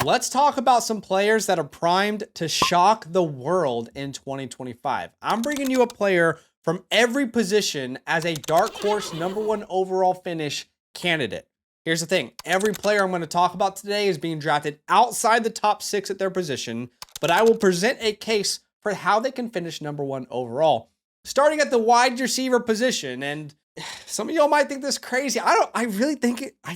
Let's talk about some players that are primed to shock the world in 2025. I'm bringing you a player from every position as a dark horse #1 overall finish candidate. Here's the thing. Every player I'm going to talk about today is being drafted outside the top 6 at their position, but I will present a case for how they can finish #1 overall. Starting at the wide receiver position, and some of y'all might think this is crazy. I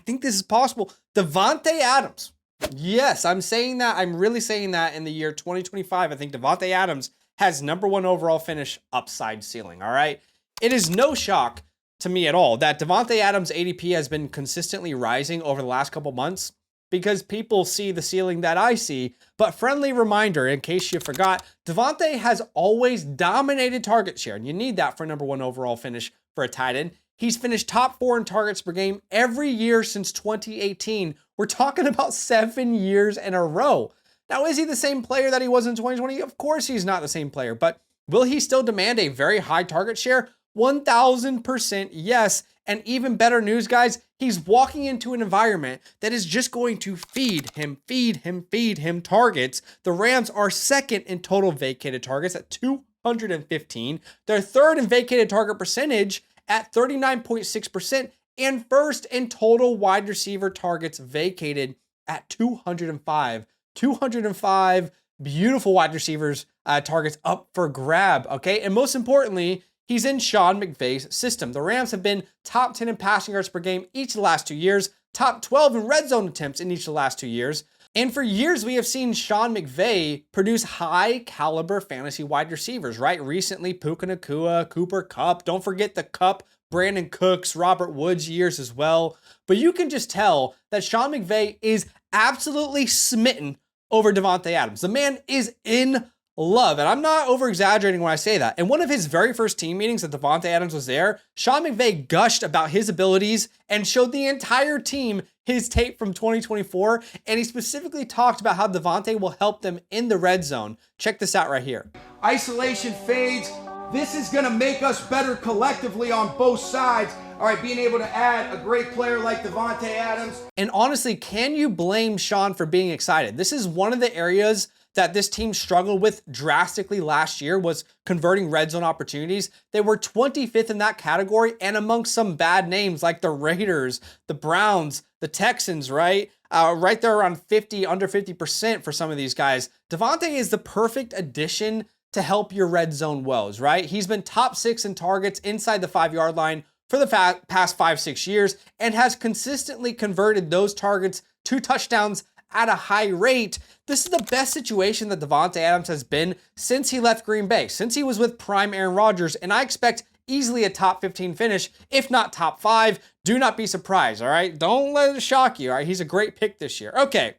think this is possible. Davante Adams. Yes, I'm saying that. I'm really saying that in the year 2025. I think Davante Adams has #1 overall finish upside ceiling, all right? It is no shock to me at all that Davante Adams' ADP has been consistently rising over the last couple months because people see the ceiling that I see. But friendly reminder, in case you forgot, Davante has always dominated target share, and you need that for #1 overall finish for a tight end. He's finished top 4 in targets per game every year since 2018. We're talking about 7 years in a row. Now, is he the same player that he was in 2020? Of course he's not the same player, but will he still demand a very high target share? 1000% yes. And even better news, guys, he's walking into an environment that is just going to feed him targets. The Rams are second in total vacated targets at 215. They're third in vacated target percentage at 39.6%, and first in total wide receiver targets vacated at 205. 205 beautiful wide receivers targets up for grab, okay? And most importantly, he's in Sean McVay's system. The Rams have been top 10 in passing yards per game each of the last 2 years, top 12 in red zone attempts in each of the last 2 years. And for years, we have seen Sean McVay produce high caliber fantasy wide receivers, right? Recently, Puka Nacua, Cooper Kupp. Don't forget the Kupp, Brandon Cooks, Robert Woods years as well. But you can just tell that Sean McVay is absolutely smitten over Davante Adams. The man is in love, and I'm not over-exaggerating when I say that. In one of his very first team meetings that Davante Adams was there, Sean McVay gushed about his abilities and showed the entire team his tape from 2024, and he specifically talked about how Davante will help them in the red zone. Check this out right here. Isolation fades. This is going to make us better collectively on both sides. All right, being able to add a great player like Davante Adams. And honestly, can you blame Sean for being excited? This is one of the areas that this team struggled with drastically last year, was converting red zone opportunities. They were 25th in that category, and amongst some bad names like the Raiders, the Browns, the Texans, right? Right there around 50, under 50% for some of these guys. Davante is the perfect addition to help your red zone woes, right? He's been top 6 in targets inside the 5-yard line for the past 5-6 years, and has consistently converted those targets to touchdowns at a high rate. This is the best situation that Davante Adams has been since he left Green Bay, since he was with prime Aaron Rodgers, and I expect easily a top 15 finish, if not top 5. Do not be surprised, all right? Don't let it shock you, all right? He's a great pick this year. Okay,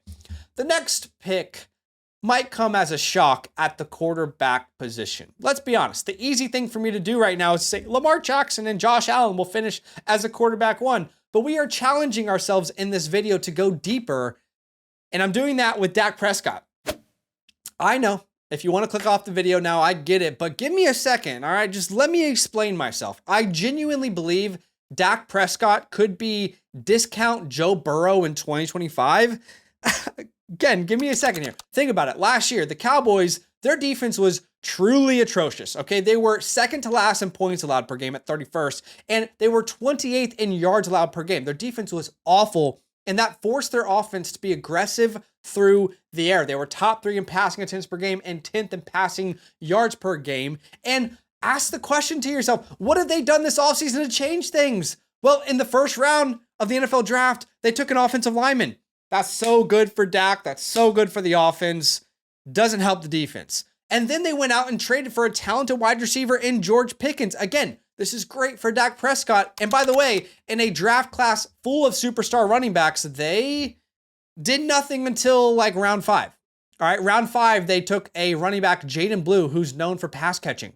the next pick might come as a shock at the quarterback position. Let's be honest. The easy thing for me to do right now is say Lamar Jackson and Josh Allen will finish as a quarterback 1, but we are challenging ourselves in this video to go deeper, and I'm doing that with Dak Prescott. I know, if you want to click off the video now, I get it, but give me a second, all right? Just let me explain myself. I genuinely believe Dak Prescott could be discount Joe Burrow in 2025. Again, give me a second here. Think about it. Last year, the Cowboys, their defense was truly atrocious, okay? They were second to last in points allowed per game at 31st, and they were 28th in yards allowed per game. Their defense was awful, and that forced their offense to be aggressive through the air. They were top 3 in passing attempts per game and 10th in passing yards per game. And ask the question to yourself, what have they done this offseason to change things? Well, in the first round of the NFL draft, they took an offensive lineman. That's so good for Dak. That's so good for the offense. Doesn't help the defense. And then they went out and traded for a talented wide receiver in George Pickens. Again, this is great for Dak Prescott. And by the way, in a draft class full of superstar running backs, they did nothing until like round 5. All right, round 5, they took a running back, Jaden Blue, who's known for pass catching.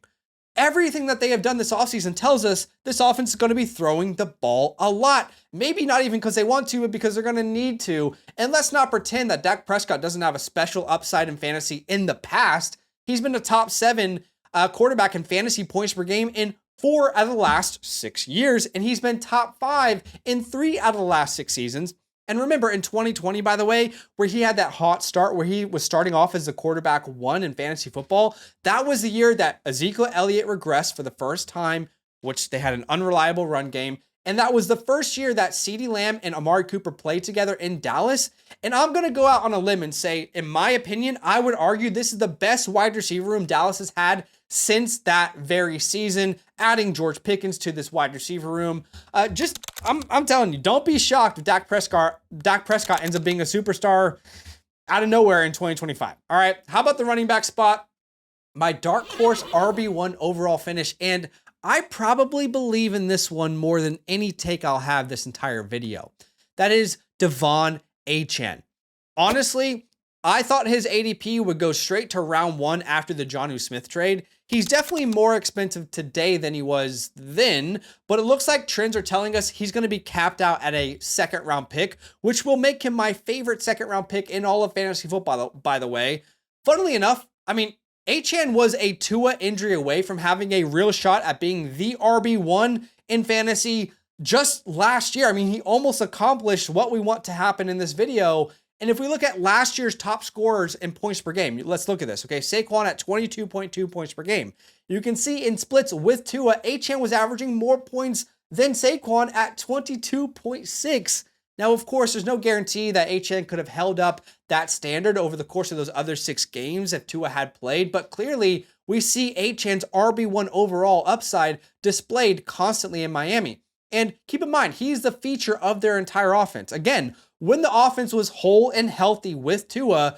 Everything that they have done this offseason tells us this offense is going to be throwing the ball a lot. Maybe not even because they want to, but because they're going to need to. And let's not pretend that Dak Prescott doesn't have a special upside in fantasy in the past. He's been a top 7 quarterback in fantasy points per game in 4 out of the last 6 years, and he's been top 5 in 3 out of the last 6 seasons. And remember in 2020, by the way, where he had that hot start where he was starting off as the quarterback 1 in fantasy football, that was the year that Ezekiel Elliott regressed for the first time, which they had an unreliable run game. And that was the first year that CeeDee Lamb and Amari Cooper played together in Dallas. And I'm going to go out on a limb and say, in my opinion, I would argue this is the best wide receiver room Dallas has had since that very season. Adding George Pickens to this wide receiver room. I'm telling you, don't be shocked if Dak Prescott ends up being a superstar out of nowhere in 2025. All right, how about the running back spot? My dark horse RB1 overall finish, and I probably believe in this one more than any take I'll have this entire video. That is Devon Achane. Honestly, I thought his ADP would go straight to round 1 after the Jonnu Smith trade. He's definitely more expensive today than he was then, but it looks like trends are telling us he's going to be capped out at a 2nd round pick, which will make him my favorite 2nd round pick in all of fantasy football, by the way. Funnily enough, I mean, Achane was a Tua injury away from having a real shot at being the RB1 in fantasy just last year. I mean, he almost accomplished what we want to happen in this video. And if we look at last year's top scorers in points per game, let's look at this, okay? Saquon at 22.2 points per game. You can see in splits with Tua, Achane was averaging more points than Saquon at 22.6. Now, of course, there's no guarantee that Achane could have held up that standard over the course of those other 6 games if Tua had played, but clearly we see Achane's RB1 overall upside displayed constantly in Miami. And keep in mind, he's the feature of their entire offense. Again, when the offense was whole and healthy with Tua,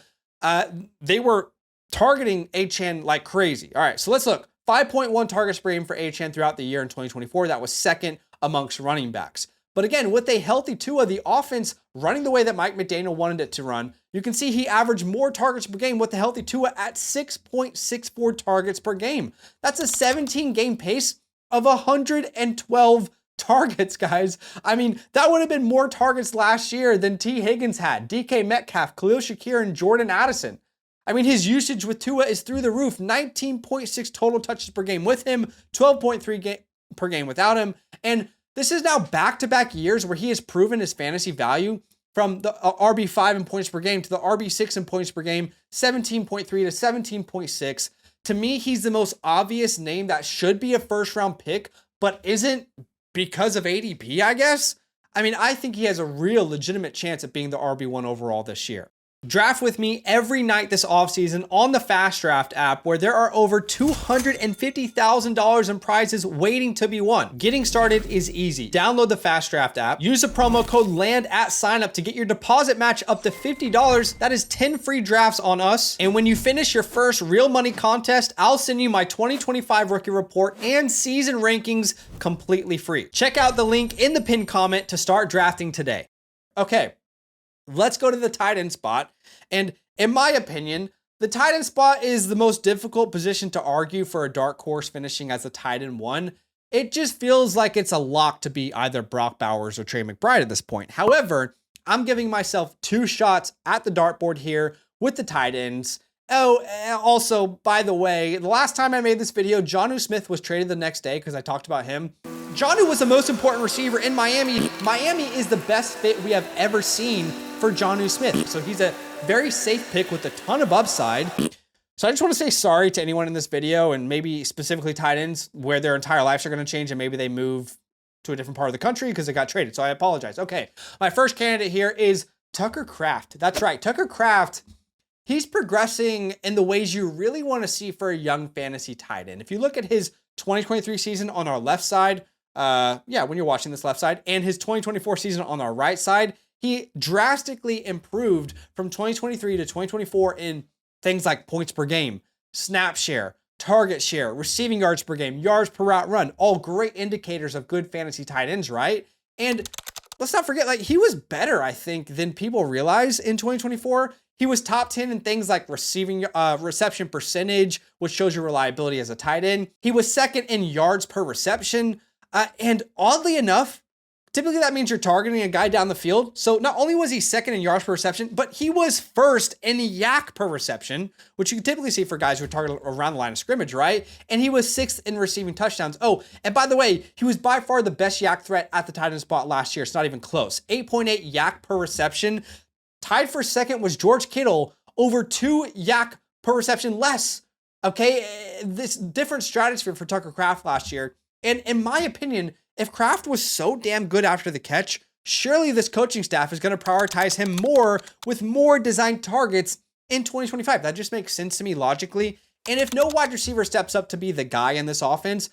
they were targeting Achane like crazy. All right, so let's look. 5.1 targets per game for Achane throughout the year in 2024. That was 2nd amongst running backs. But again, with a healthy Tua, the offense running the way that Mike McDaniel wanted it to run, you can see he averaged more targets per game with the healthy Tua at 6.64 targets per game. That's a 17-game pace of 112 targets, guys. I mean, that would have been more targets last year than T. Higgins had, DK Metcalf, Khalil Shakir, and Jordan Addison. I mean, his usage with Tua is through the roof. 19.6 total touches per game with him, 12.3 per game without him. And this is now back-to-back years where he has proven his fantasy value from the RB5 in points per game to the RB6 in points per game, 17.3 to 17.6. To me, he's the most obvious name that should be a first-round pick, but isn't because of ADP, I guess. I mean, I think he has a real legitimate chance at being the RB1 overall this year. Draft with me every night this offseason on the FastDraft app, where there are over $250,000 in prizes waiting to be won. Getting started is easy. Download the FastDraft app, use the promo code LAND at signup to get your deposit match up to $50. That is 10 free drafts on us. And when you finish your first real money contest, I'll send you my 2025 rookie report and season rankings completely free. Check out the link in the pinned comment to start drafting today. Okay. Let's go to the tight end spot. And in my opinion, the tight end spot is the most difficult position to argue for a dark horse finishing as a tight end 1. It just feels like it's a lock to be either Brock Bowers or Trey McBride at this point. However, I'm giving myself 2 shots at the dartboard here with the tight ends. Oh, also, by the way, the last time I made this video, Jonnu Smith was traded the next day because I talked about him. Jonnu was the most important receiver in Miami. Miami is the best fit we have ever seen for Jonnu Smith. So he's a very safe pick with a ton of upside. So I just want to say sorry to anyone in this video, and maybe specifically tight ends where their entire lives are going to change and maybe they move to a different part of the country because they got traded. So I apologize. Okay, my first candidate here is Tucker Kraft. That's right, Tucker Kraft. He's progressing in the ways you really want to see for a young fantasy tight end. If you look at his 2023 season on our left side, when you're watching this left side, and his 2024 season on our right side, he drastically improved from 2023 to 2024 in things like points per game, snap share, target share, receiving yards per game, yards per route run, all great indicators of good fantasy tight ends, right? And let's not forget, like, he was better, I think, than people realize in 2024. He was top 10 in things like reception percentage, which shows your reliability as a tight end. He was second in yards per reception. And oddly enough, Typically, that means you're targeting a guy down the field. So not only was he second in yards per reception, but he was first in yak per reception, which you can typically see for guys who target around the line of scrimmage, right? And he was sixth in receiving touchdowns. Oh, and by the way, he was by far the best yak threat at the tight end spot last year. It's not even close. 8.8 yak per reception. Tied for second was George Kittle, over 2 yak per reception less. Okay, this different strategy for Tucker Kraft last year. And in my opinion, if Kraft was so damn good after the catch, surely this coaching staff is going to prioritize him more with more designed targets in 2025. That just makes sense to me logically. And if no wide receiver steps up to be the guy in this offense,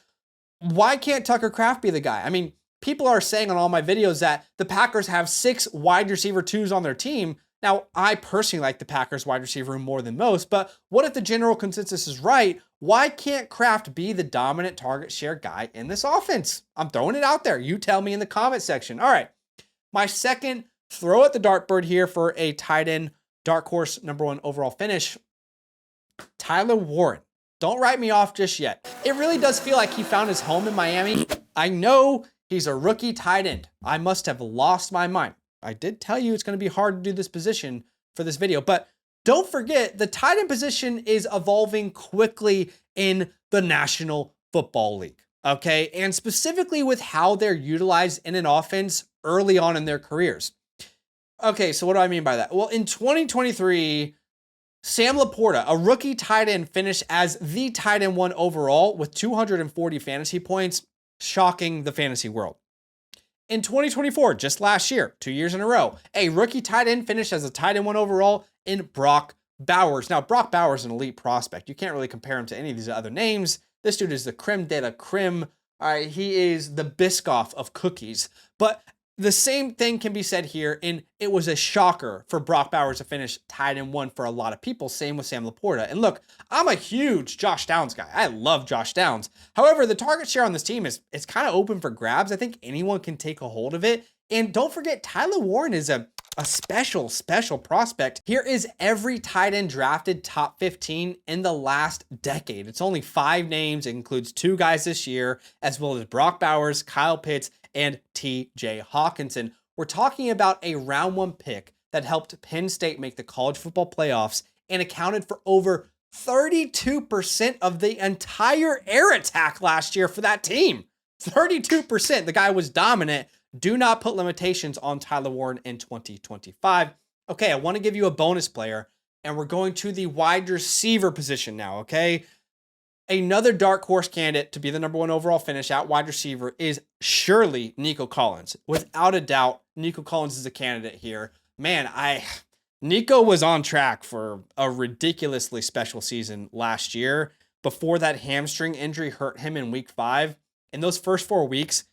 why can't Tucker Kraft be the guy? I mean, people are saying on all my videos that the Packers have 6 wide receiver 2s on their team. Now, I personally like the Packers wide receiver room more than most, but what if the general consensus is right? Why can't Kraft be the dominant target share guy in this offense? I'm throwing it out there. You tell me in the comment section. All right, my second throw at the dartboard here for a tight end dark horse #1 overall finish, Tyler Warren. Don't write me off just yet. It really does feel like he found his home in Miami. I know he's a rookie tight end. I must have lost my mind. I did tell you it's going to be hard to do this position for this video, but don't forget the tight end position is evolving quickly in the National Football League, okay? And specifically with how they're utilized in an offense early on in their careers. Okay, so what do I mean by that? Well, in 2023, Sam Laporta, a rookie tight end, finished as the tight end 1 overall with 240 fantasy points, shocking the fantasy world. In 2024, just last year, 2 years in a row, a rookie tight end finished as a tight end 1 overall in Brock Bowers. Now, Brock Bowers is an elite prospect. You can't really compare him to any of these other names. This dude is the creme de la creme. All right, he is the Biscoff of cookies. But the same thing can be said here, and it was a shocker for Brock Bowers to finish tight end 1 for a lot of people. Same with Sam Laporta. And look, I'm a huge Josh Downs guy. I love Josh Downs. However, the target share on this team is kind of open for grabs. I think anyone can take a hold of it. And don't forget, Tyler Warren is a special prospect. Here is every tight end drafted top 15 in the last decade. It's only 5 names. It includes 2 guys this year, as well as Brock Bowers, Kyle Pitts, and TJ Hawkinson. We're talking about a round 1 pick that helped Penn State make the college football playoffs and accounted for over 32% of the entire air attack last year for that team. 32%. The guy was dominant. Do not put limitations on Tyler Warren in 2025. Okay, I want to give you a bonus player, and we're going to the wide receiver position now, okay? Another dark horse candidate to be the #1 overall finish at wide receiver is surely Nico Collins. Without a doubt, Nico Collins is a candidate here. Man, Nico was on track for a ridiculously special season last year before that hamstring injury hurt him in week 5. In those first 4 weeks,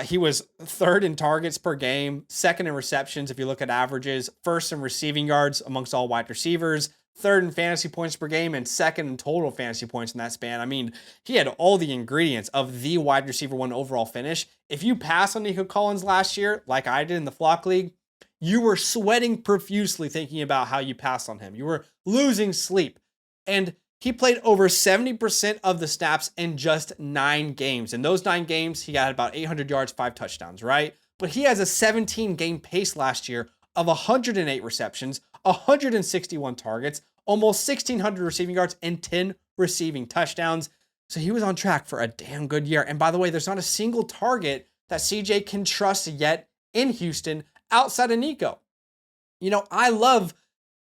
he was 3rd in targets per game, 2nd in receptions if you look at averages, 1st in receiving yards amongst all wide receivers, 3rd in fantasy points per game, and 2nd in total fantasy points in that span. I mean, he had all the ingredients of the wide receiver 1 overall finish. If you pass on Nico Collins last year, like I did in the Flock League, you were sweating profusely thinking about how you passed on him. You were losing sleep. And he played over 70% of the snaps in just 9 games. In those 9 games, he got about 800 yards, 5 touchdowns, right? But he has a 17-game pace last year of 108 receptions, 161 targets, almost 1,600 receiving yards, and 10 receiving touchdowns. So he was on track for a damn good year. And by the way, there's not a single target that CJ can trust yet in Houston outside of Nico. You know, I love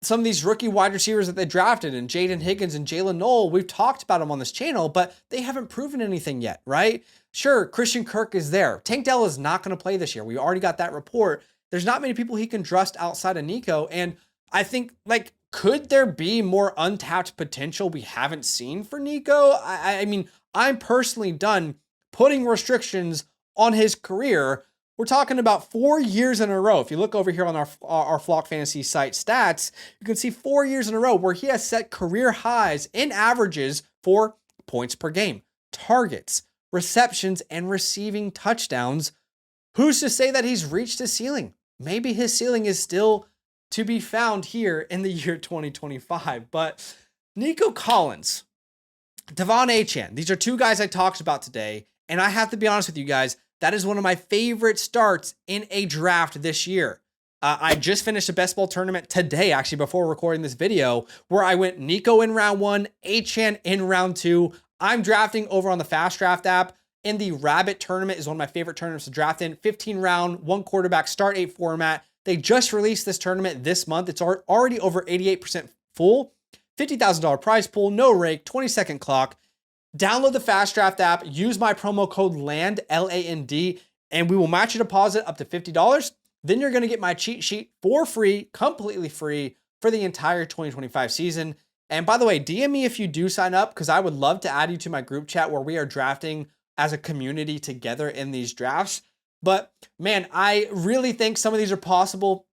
some of these rookie wide receivers that they drafted, and Jaden Higgins and Jalen Noel. We've talked about them on this channel, but they haven't proven anything yet, right? Sure, Christian Kirk is there. Tank Dell is not going to play this year. We already got that report. There's not many people he can trust outside of Nico. And I think, like, could there be more untapped potential we haven't seen for Nico? I mean, I'm personally done putting restrictions on his career. We're talking about 4 years in a row. If you look over here on our Flock Fantasy site stats, you can see 4 years in a row where he has set career highs in averages for points per game, targets, receptions, and receiving touchdowns. Who's to say that he's reached his ceiling? Maybe his ceiling is still to be found here in the year 2025. But Nico Collins, Devon Achane, these are 2 guys I talked about today. And I have to be honest with you guys, That is one of my favorite starts in a draft this year. I just finished a best ball tournament today, actually, before recording this video, where I went Nico in round 1, Achan in round 2. I'm drafting over on the FastDraft app. In the Rabbit tournament is one of my favorite tournaments to draft in. 15 round, 1 quarterback, start 8 format. They just released this tournament this month. It's already over 88% full. $50,000 prize pool, no rake, 20-second clock. Download the FastDraft app, use my promo code LAND, L-A-N-D, and we will match your deposit up to $50. Then you're going to get my cheat sheet for free, completely free, for the entire 2025 season. And by the way, DM me if you do sign up, because I would love to add you to my group chat where we are drafting as a community together in these drafts. But man, I really think some of these are possible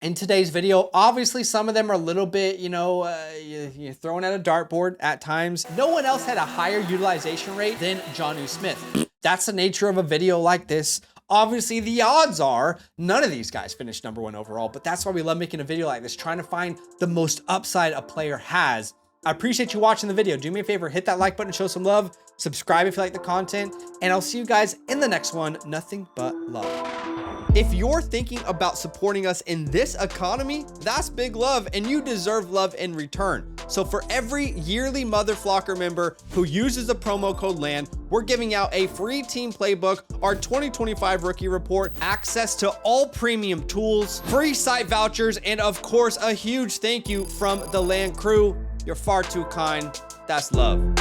in today's video. Obviously, some of them are a little bit, you're throwing at a dartboard at times. No one else had a higher utilization rate than Jonnu Smith. That's the nature of a video like this. Obviously, the odds are none of these guys finished #1 overall, but that's why we love making a video like this, trying to find the most upside a player has. I appreciate you watching the video. Do me a favor, hit that like button, show some love, subscribe if you like the content, and I'll see you guys in the next one. Nothing but love. If you're thinking about supporting us in this economy, that's big love, and you deserve love in return. So for every yearly Motherflocker member who uses the promo code LAND, we're giving out a free team playbook, our 2025 rookie report, access to all premium tools, free site vouchers, and of course, a huge thank you from the LAND crew. You're far too kind. That's love.